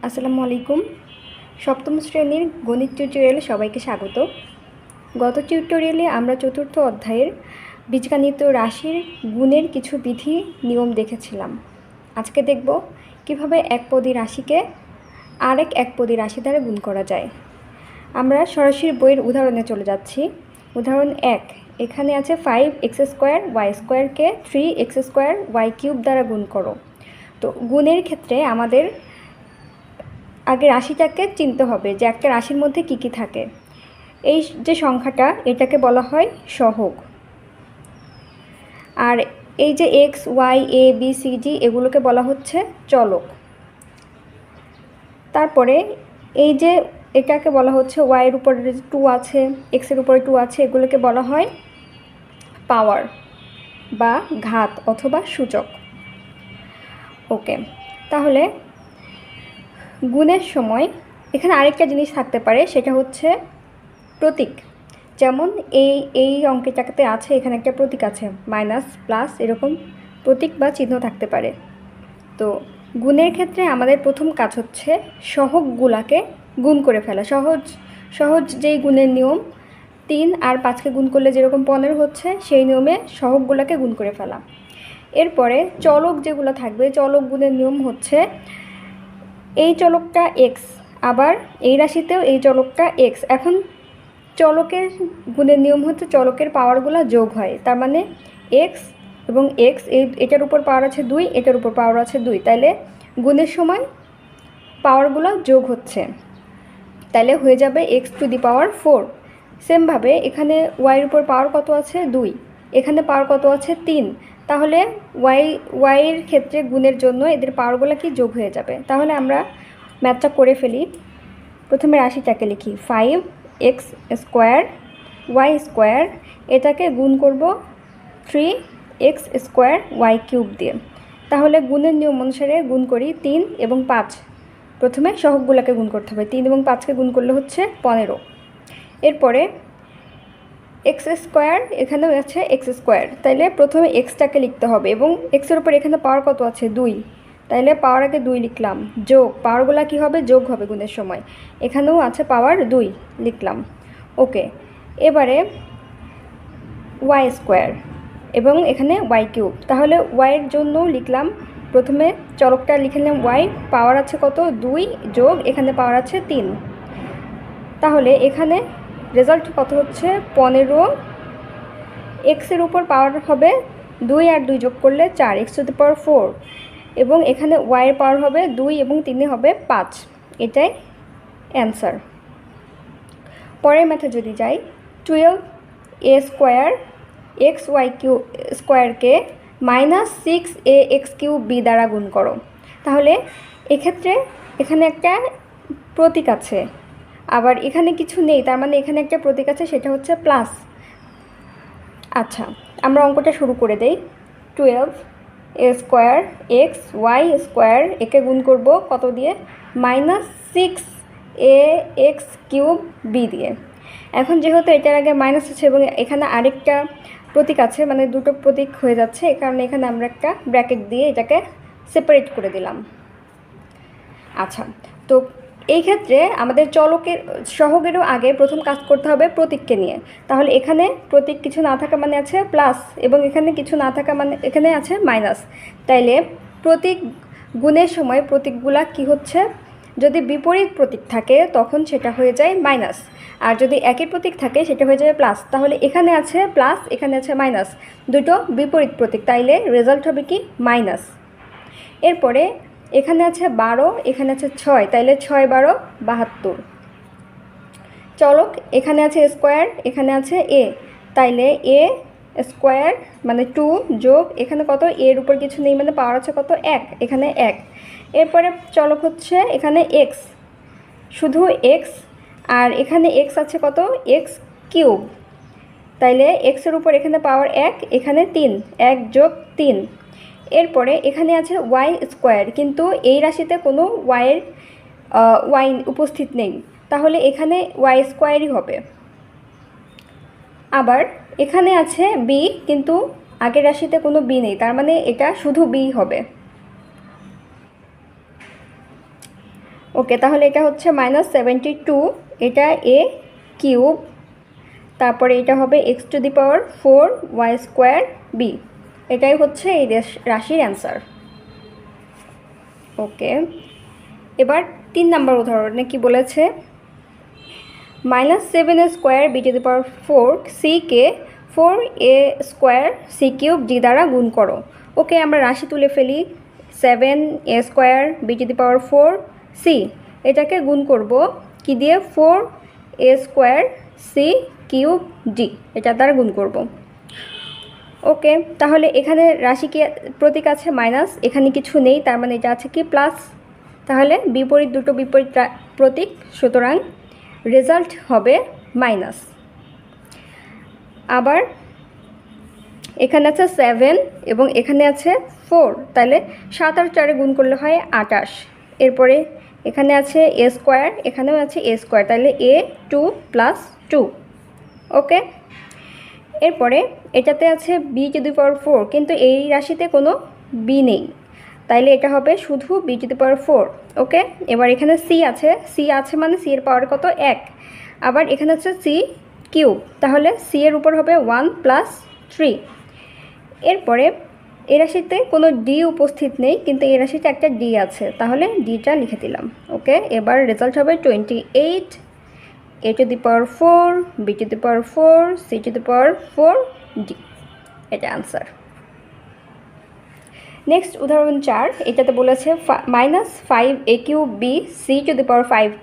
আসসালামু আলাইকুম। সপ্তম শ্রেণীর গণিত টিউটোরিয়ালে সবাইকে স্বাগত। গত টিউটোরিয়ালে আমরা চতুর্থ অধ্যায়ের বীজগণিত রাশির গুণের কিছু বিধি নিয়ম দেখেছিলাম। আজকে দেখব কিভাবে একপদী রাশিকে আরেক একপদী রাশি দ্বারা গুণ করা যায়। আমরা সরাসরি বইয়ের উদাহরণে চলে যাচ্ছি। উদাহরণ 1, এখানে আছে 5x² y² কে 3x² y³ দ্বারা গুণ করো। তো গুণের ক্ষেত্রে আমাদের আগে রাশিটাকে চিনতে হবে যে একটা রাশির মধ্যে কী কী থাকে। এই যে সংখ্যাটা, এটাকে বলা হয় সহগ। আর এই যে এক্স, ওয়াই, এ, বি, সি, ডি এগুলোকে বলা হচ্ছে চলক। তারপরে এই যে এটাকে বলা হচ্ছে ওয়াইয়ের উপরে 2 আছে, এক্সের উপরে 2 আছে, এগুলোকে বলা হয় পাওয়ার বা ঘাত অথবা সূচক। ওকে, তাহলে গুণের সময় এখানে আরেকটা জিনিস থাকতে পারে, সেটা হচ্ছে প্রতীক। যেমন এই অঙ্কটাতে আছে, এখানে একটা প্রতীক আছে, মাইনাস, প্লাস, এরকম প্রতীক বা চিহ্ন থাকতে পারে। তো গুণের ক্ষেত্রে আমাদের প্রথম কাজ হচ্ছে সহগগুলাকে গুণ করে ফেলা। সহজ যেই গুণের নিয়ম, 3 আর 5কে গুণ করলে যেরকম 15 হচ্ছে, সেই নিয়মে সহগগুলাকে গুণ করে ফেলা। এরপরে চলক যেগুলো থাকবে, চলক গুণের নিয়ম হচ্ছে এই চলকটা এক্স, আবার এই রাশিতেও এই চলকটা এক্স। এখন চলকের গুণের নিয়ম হচ্ছে চলকের পাওয়ারগুলো যোগ হয়। তার মানে এক্স এবং এক্স, এটার উপর পাওয়ার আছে 2, এটার উপর পাওয়ার আছে 2, তাইলে গুণের সময় পাওয়ারগুলো যোগ হচ্ছে, তাইলে হয়ে যাবে x⁴। সেমভাবে এখানে ওয়াইয়ের উপর পাওয়ার কত আছে 2, এখানে পাওয়ার কত আছে 3, তাহলে ওয়াইয়ের ক্ষেত্রে গুণের জন্য এদের পাওয়ারগুলো কি যোগ হয়ে যাবে। তাহলে আমরা ম্যাথটা করে ফেলি। প্রথমে রাশিটাকে লিখি 5x² y², এটাকে গুণ করব 3x² y³ দিয়ে। তাহলে গুণের নিয়ম অনুসারে গুণ করি 3 এবং 5। প্রথমে সহগগুলোকে গুণ করতে হবে, 3 এবং 5কে গুণ করলে হচ্ছে 15। এরপরে x², এখানেও আছে x², তাইলে প্রথমে এক্সটাকে লিখতে হবে এবং এক্সের উপর এখানে পাওয়ার কত আছে 2, তাইলে পাওয়ার আগে 2 লিখলাম, যোগ পাওয়ারগুলো কী হবে, যোগ হবে গুণের সময়। এখানেও আছে পাওয়ার 2, লিখলাম। ওকে, এবারে y² এবং এখানে y³। তাহলে ওয়াইয়ের জন্য লিখলাম, প্রথমে চলকটা লিখে নিলাম ওয়াই, পাওয়ার আছে কত 2, যোগ এখানে পাওয়ার আছে 3। তাহলে এখানে রেজাল্ট কত হচ্ছে 15। এক্সের উপর পাওয়ার হবে 2 আর 2 যোগ করলে 4, x⁴, এবং এখানে ওয়াইয়ের পাওয়ার হবে 2 এবং 3 হবে 5। এটাই অ্যান্সার। পরের ম্যাথে যদি যাই, 12a² xy² কে -6ax³ দ্বারা গুণ করো। তাহলে এক্ষেত্রে এখানে একটা প্রতীক আছে, আবার এখানে কিছু নেই, তার মানে এখানে একটা প্রতীক আছে, সেটা হচ্ছে প্লাস। আচ্ছা, আমরা অঙ্কটা শুরু করে দেই। 12a² xy², একে গুণ করব কত দিয়ে, -6ax³ দিয়ে। এখন যেহেতু এটার আগে মাইনাস আছে এবং এখানে আরেকটা প্রতীক আছে, মানে দুটো প্রতীক হয়ে যাচ্ছে, এই কারণে এখানে আমরা একটা ব্র্যাকেট দিয়ে এটাকে সেপারেট করে দিলাম। আচ্ছা, তো এই ক্ষেত্রে আমাদের সহগেরও আগে প্রথম কাজ করতে হবে প্রতীককে নিয়ে। তাহলে এখানে প্রতীক কিছু না থাকা মানে আছে প্লাস, এবং এখানে কিছু না থাকা মানে এখানে আছে মাইনাস। তাইলে প্রতীক গুণের সময় প্রতীকগুলা কি হচ্ছে, যদি বিপরীত প্রতীক থাকে তখন সেটা হয়ে যায় মাইনাস, আর যদি একই প্রতীক থাকে সেটা হয়ে যাবে প্লাস। তাহলে এখানে আছে প্লাস, এখানে আছে মাইনাস, দুটো বিপরীত প্রতীক, তাইলে রেজাল্ট হবে কি মাইনাস। এরপরে এখানে আছে 12, এখানে আছে 6, তাইলে 6 12 72। চলক এখানে আছে স্কোয়ার, এখানে আছে এ, তাইলে a² মানে 2 যোগ এখানে কত, এর উপর কিছু নেই মানে পাওয়ার আছে কত 1, এখানে 1। এরপরে চলক হচ্ছে এখানে এক্স, শুধু এক্স, আর এখানে এক্স আছে কত x³, তাইলে এক্সের উপর এখানে পাওয়ার 1, এখানে 3, 1 যোগ 3। এরপরে এখানে আছে y², কিন্তু এই রাশিতে কোনো ওয়াই উপস্থিত নেই, তাহলে এখানে y²ই হবে। আবার এখানে আছে বি, কিন্তু আগের রাশিতে কোনো বি নেই, তার মানে এটা শুধু বি হবে। ওকে, তাহলে এটা হচ্ছে -72, এটা a কিউব, তারপরে এটা হবে x⁴ y² b। এটাই হচ্ছে এই রাশির অ্যান্সার। ওকে, এবার 3 নম্বর উদাহরণে কি বলেছে, -7a² b⁴ c কে 4a² c³ d দ্বারা গুণ করো। ওকে, আমরা রাশি তুলে ফেলি। 7a² b⁴ c, এটাকে গুণ করব কি দিয়ে, 4a² c³ d, এটা দ্বারা গুণ করব। ওকে, তাহলে এখানে রাশি কি প্রতীক আছে মাইনাস, এখানে কিছু নেই, তার মানে এটা আছে কি প্লাস। তাহলে বিপরীত দুটো বিপরীত প্রতীক, সুতরাং রেজাল্ট হবে মাইনাস। আবার এখানে আছে 7 এবং এখানে আছে 4, তাহলে 7 আর 4 গুণ করলে হয় 28। এরপরে এখানে আছে a², এখানেও আছে a², তাহলে a2 + 2। ওকে, এরপরে এটাতে আছে b⁴, কিন্তু এই রাশিতে কোনো b নেই, তাইলে এটা হবে শুধু b⁴। ওকে, এবার এখানে c আছে মানে c এর পাওয়ার কত, 1। আবার এখানে হচ্ছে c³, তাহলে c এর উপর হবে 1 + 3। এরপরে এই রাশিতে কোনো d উপস্থিত নেই, কিন্তু এই রাশিতে একটা d আছে, তাহলে dটা লিখে দিলাম। ওকে, এবার রেজাল্ট হবে 28 a⁴, b⁴, c⁴ d, এটা আনসার। নেক্সট উদাহরণ 4, এটাতে বলেছে -5a³ b c⁵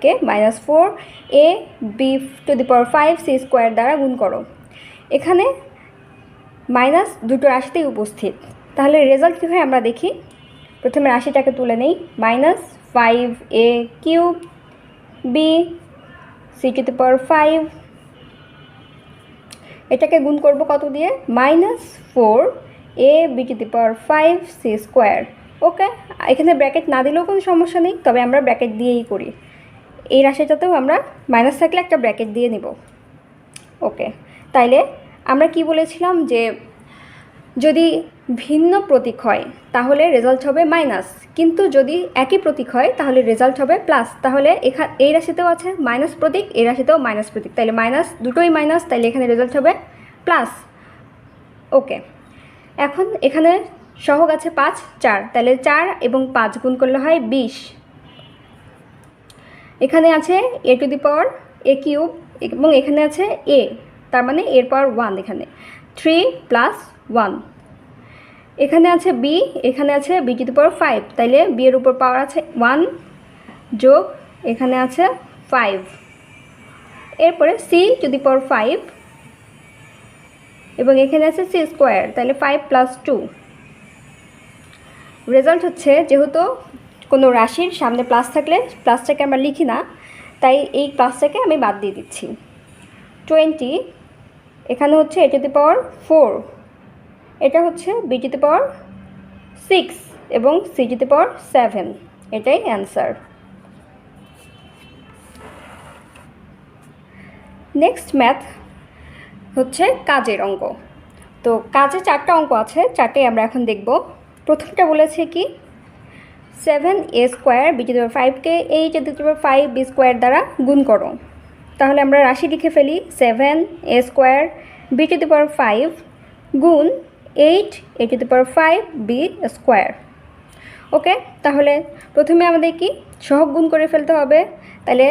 কে -4a b⁵ c² দ্বারা গুণ করো। এখানে মাইনাস দুটো রাশিতেই উপস্থিত, তাহলে রেজাল্ট কী হয় আমরা দেখি। প্রথমে রাশিটাকে তুলে নেই, -5a³ b c⁵, এটাকে গুণ করব কত দিয়ে, -4a b⁵ c²। ওকে, এখানে ব্র্যাকেট না দিলেও কোনো সমস্যা নেই, তবে আমরা ব্র্যাকেট দিয়েই করি। এই রাশিটাতেও আমরা মাইনাস থাকলে একটা ব্র্যাকেট দিয়ে নিব। ওকে, তাইলে আমরা কি বলেছিলাম যে যদি ভিন্ন প্রতীক হয় তাহলে রেজাল্ট হবে মাইনাস, কিন্তু যদি একই প্রতীক হয় তাহলে রেজাল্ট হবে প্লাস। তাহলে এই রাশিতেও আছে মাইনাস প্রতীক, এই রাশিতেও মাইনাস প্রতীক, তাইলে মাইনাস দুটোই মাইনাস, তাইলে এখানে রেজাল্ট হবে প্লাস। ওকে, এখন এখানে সহগ আছে 5, 4, তাহলে 4 এবং 5 গুণ করলে হয় 20। এখানে আছে a⁴ এবং এখানে আছে a, তার মানে এর পাওয়ার 1, এখানে 3 + 1। এখানে আছে b, এখানে আছে b⁵, তাইলে b এর উপর পাওয়ার আছে 1 যোগ এখানে আছে 5। এরপরে c⁵, এবং এখানে আছে c², তাহলে 5 + 2। রেজাল্ট হচ্ছে, যেহেতু কোনো রাশির সামনে প্লাস থাকলে প্লাসটাকে আমরা লিখি না, তাই এই প্লাসটাকে আমি বাদ দিয়ে দিচ্ছি। 20, এখানে হচ্ছে a⁴, এটা হচ্ছে b⁵ এবং c⁵, এটাই অ্যান্সার। নেক্সট ম্যাথ হচ্ছে কাজের অঙ্ক। তো কাজে 4টা অঙ্ক আছে, 4টেই আমরা এখন দেখব। প্রথমটা বলেছে কি, 7a² b⁵ কে a⁵ b² দ্বারা গুণ করো। তাহলে আমরা রাশি লিখে ফেলি, 7a² b⁵ গুণ 8a⁵ b²। ওকে, তাহলে প্রথমে আমাদের কি সহগ গুণ করে ফেলতে হবে। তাহলে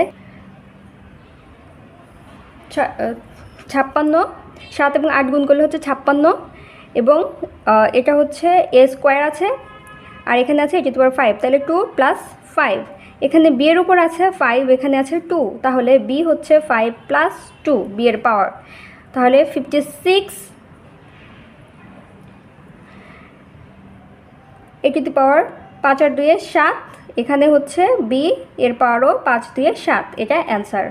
56, 7 এবং 8 গুণ করলে হচ্ছে 56, এবং এটা হচ্ছে a² আছে আর এখানে আছে a⁵, তাহলে 2 + 5। এখানে b এর উপর আছে 5, এখানে আছে 2, তাহলে b হচ্ছে 5 + 2, b এর পাওয়ার, তাহলে 56 a⁴, 5 আর 2 7, এখানে হচ্ছে b এর পাওয়ারও 5 2 7, এটা অ্যান্সার।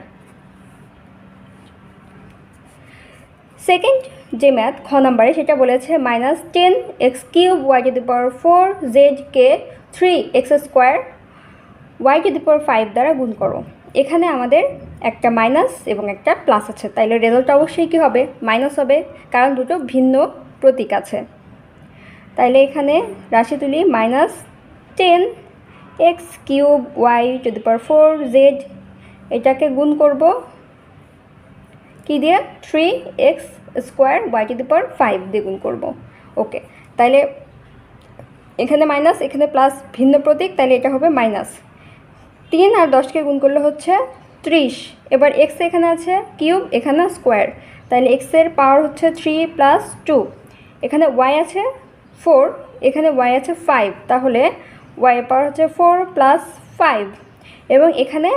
সেকেন্ড যে ম্যাথ খ নাম্বারে, সেটা বলেছে -10x³ y⁴ z কে 3x² y⁵ দ্বারা গুণ করো। এখানে আমাদের একটা মাইনাস এবং একটা প্লাস আছে, তাইলে রেজাল্ট অবশ্যই কী হবে, মাইনাস হবে, কারণ দুটো ভিন্ন প্রতীক আছে। তাইলে এখানে রাশি তুলি, -10 x cube y to the power 4 জেড, এটাকে গুণ করব কি দিয়ে, 3x square y to the power 5 দিয়ে গুণ করব। ওকে, তাহলে এখানে মাইনাস এখানে প্লাস ভিন্ন প্রতীক, তাহলে এটা হবে মাইনাস। 3 আর 10কে গুণ করলে হচ্ছে 30। এবার এক্স এখানে আছে কিউব, এখানে স্কোয়ার, তাহলে এক্সের পাওয়ার হচ্ছে 3 প্লাস 2, এখানে ওয়াই আছে 4, এখানে ওয়াই আছে 5, তাহলে ওয়াইয়ের পাওয়ার হচ্ছে 4 প্লাস 5, এবং এখানে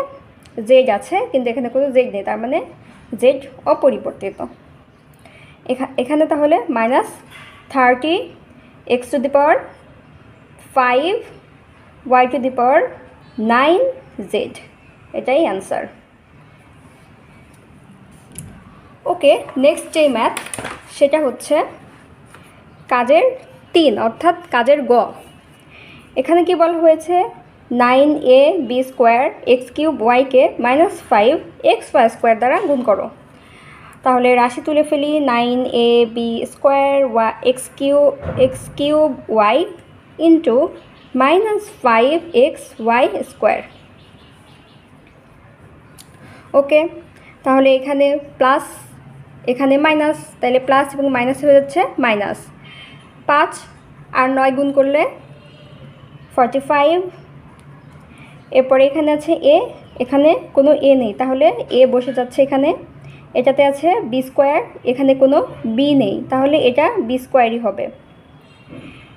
জেড আছে কিন্তু এখানে কোনো জেড নেই, তার মানে জেড অপরিবর্তিত। এখানে তাহলে minus 30 x to the power 5 y to the power 9 z, এটাই অ্যান্সার। ওকে, নেক্সট যে ম্যাথ সেটা হচ্ছে কাজের 3 অর্থাৎ কাজের গ। এখানে কি বলা হয়েছে, 9ab স্কোয়ার এক্স কিউব ওয়াইকে -5 এক্স ওয়াই স্কোয়ার দ্বারা গুণ করো। তাহলে রাশি তুলে ফেলি, 9ab square x cube y into -5 x y square. Okay, তাহলে এখানে প্লাস এখানে মাইনাস, তাহলে প্লাস এবং মাইনাস হয়ে যাচ্ছে মাইনাস। 5 আর 9 গুণ করলে 45। এরপরে এখানে আছে এ, এখানে কোনো এ নেই, তাহলে এ বসে যাচ্ছে এখানে। এটাতে আছে বি স্কোয়ার, এখানে কোনো বি নেই, তাহলে এটা বি স্কোয়ারই হবে।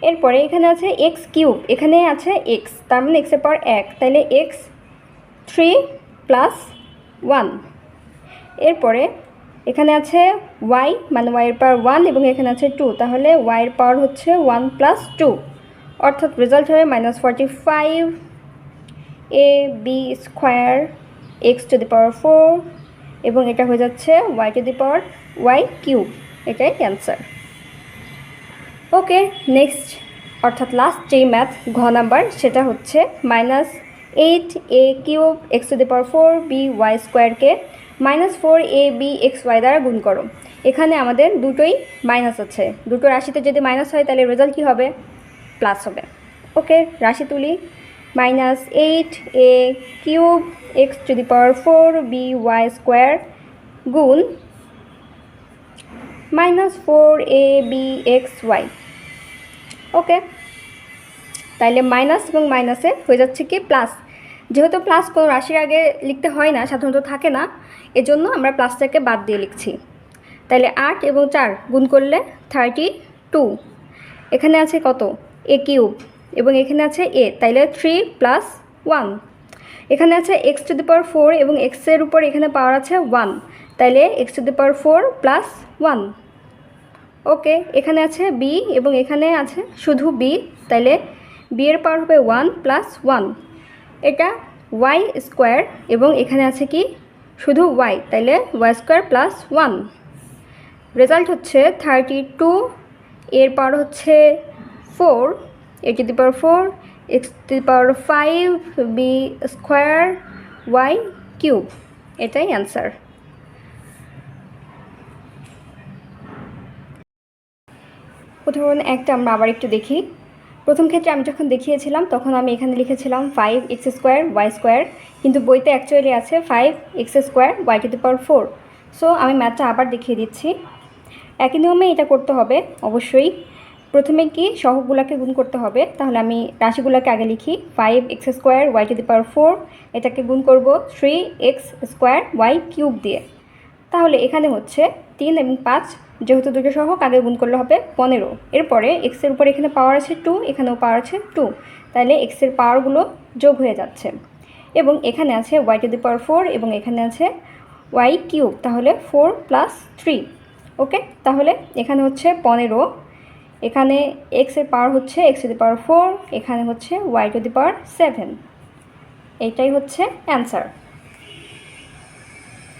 এরপরে এখানে আছে এক্স কিউব, এখানে আছে এক্স, তার মানে এক্সের পাওয়ার 1, তাহলে এক্স 3 প্লাস 1। এরপরে এখানে আছে ওয়াই, মানে ওয়াইয়ের পাওয়ার 1 এবং এখানে আছে 2, তাহলে ওয়াইয়ের পাওয়ার হচ্ছে 1 প্লাস 2, অর্থাৎ রেজাল্ট হবে -45 a b square x to the power 4, এবং এটা হয়ে যাচ্ছে y to the power y cube, এটাই অ্যান্সার। ওকে, নেক্সট অর্থাৎ লাস্ট যেই ম্যাথ ঘ নাম্বার সেটা হচ্ছে -8a cube x to the power 4 b y স্কোয়ারকে -4ab এক্স ওয়াই দ্বারা গুণ করো। এখানে আমাদের দুটোই মাইনাস আছে, দুটো রাশিতে যদি মাইনাস হয় তাহলে রেজাল্ট কী হবে, প্লাস হবে। ওকে, রাশি তুলি, -8a cube x to the power 4 b y square গুণ -4ab এক্স ওয়াই। ওকে, তাইলে মাইনাস এবং মাইনাসে হয়ে যাচ্ছে কি প্লাস। যেহেতু প্লাস কোনো রাশির আগে লিখতে হয় না, সাধারণত থাকে না, এজন্য আমরা প্লাসটাকে বাদ দিয়ে লিখছি। তাইলে 8 এবং 4 গুণ করলে 32। এখানে আছে কত, এ কিউব, এবং এখানে আছে এ, তাইলে 3 প্লাস 1। এখানে আছে এক্স টু দি পাওয়ার 4 এবং এক্সের উপর এখানে পাওয়ার আছে 1, তাইলে x to the power 4 plus 1। ওকে, এখানে আছে বি এবং এখানে আছে শুধু বি, তাইলে বি এর পাওয়ার হবে 1 প্লাস 1। এটা ওয়াই স্কোয়ার এবং এখানে আছে কি শুধু ওয়াই, তাইলে ওয়াই স্কোয়ার প্লাস 1। রেজাল্ট হচ্ছে 32 এর পাওয়ার হচ্ছে 4 a to the power 4 x to the power 5 b square y cube, এটাই অ্যান্সার। উদাহরণ একটা আমরা আবার একটু দেখি। প্রথম ক্ষেত্রে আমি যখন দেখিয়েছিলাম তখন আমি এখানে লিখেছিলাম 5x স্কোয়ার ওয়াই স্কোয়ার, কিন্তু বইতে অ্যাকচুয়ালি আছে 5x square y to the power 4। So আমি ম্যাথটা আবার দেখিয়ে দিচ্ছি। একই নিয়মে এটা করতে হবে অবশ্যই। প্রথমে কি সহগগুলোকে গুণ করতে হবে, তাহলে আমি রাশিগুলোকে আগে লিখি। 5x square y to the power 4, এটাকে গুণ করব 3x স্কোয়ার ওয়াই কিউব দিয়ে। তাহলে এখানে হচ্ছে 3 এবং 5, যেহেতু দুটো সহগ আগে গুণ করলে হবে 15। এরপরে এক্সের উপর এখানে পাওয়ার আছে 2, এখানেও পাওয়ার আছে 2, তাহলে এক্সের পাওয়ারগুলো যোগ হয়ে যাচ্ছে। এবং এখানে আছে ওয়াই টু দি পাওয়ার 4 এবং এখানে আছে ওয়াই কিউব, তাহলে 4 প্লাস 3। ওকে, তাহলে এখানে হচ্ছে 15, এখানে এক্সের পাওয়ার হচ্ছে এক্স টু দি পাওয়ার 4, এখানে হচ্ছে ওয়াই টু দি পাওয়ার 7। এইটাই হচ্ছে অ্যান্সার।